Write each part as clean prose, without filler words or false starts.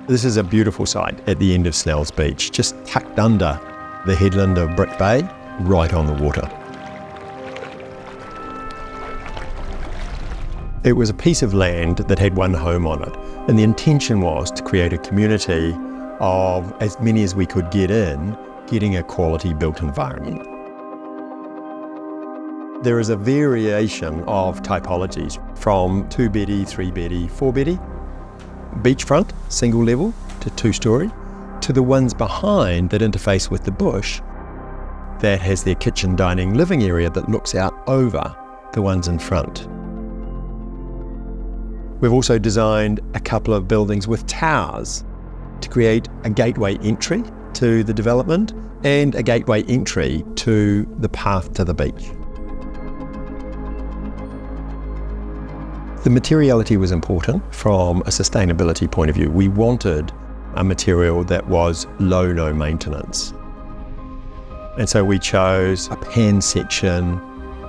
This is a beautiful site at the end of Snell's Beach, just tucked under the headland of Brick Bay, right on the water. It was a piece of land that had one home on it, and the intention was to create a community of as many as we could get in, getting a quality built environment. There is a variation of typologies from 2-beddy, 3-beddy, 4-beddy, beachfront, single level to 2-storey, to the ones behind that interface with the bush that has their kitchen, dining, living area that looks out over the ones in front. We've also designed a couple of buildings with towers to create a gateway entry to the development and a gateway entry to the path to the beach. The materiality was important from a sustainability point of view. We wanted a material that was low, no maintenance. And so we chose a pan section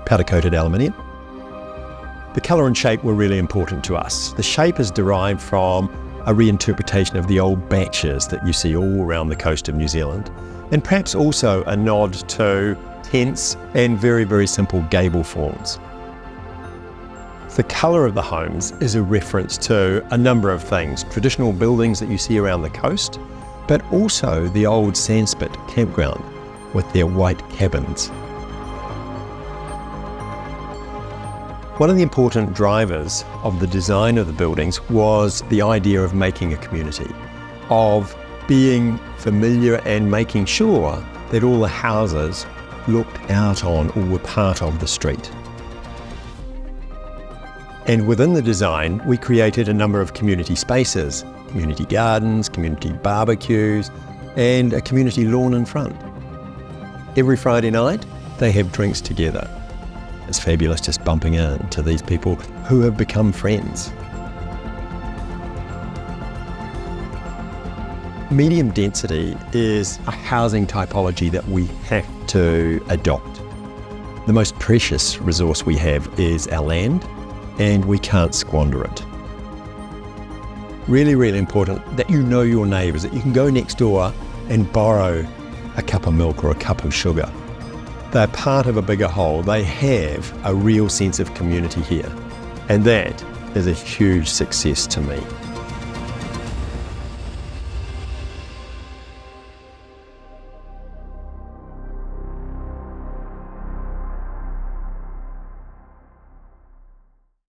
powder-coated aluminium. The colour and shape were really important to us. The shape is derived from a reinterpretation of the old baches that you see all around the coast of New Zealand, and perhaps also a nod to tents and very, very simple gable forms. The colour of the homes is a reference to a number of things, traditional buildings that you see around the coast, but also the old sandspit campground with their white cabins. One of the important drivers of the design of the buildings was the idea of making a community, of being familiar and making sure that all the houses looked out on or were part of the street. And within the design, we created a number of community spaces, community gardens, community barbecues, and a community lawn in front. Every Friday night, they have drinks together. It's fabulous just bumping into these people who have become friends. Medium density is a housing typology that we have to adopt. The most precious resource we have is our land, and we can't squander it. Really, really important that you know your neighbours, that you can go next door and borrow a cup of milk or a cup of sugar. They're part of a bigger whole. They have a real sense of community here, and that is a huge success to me.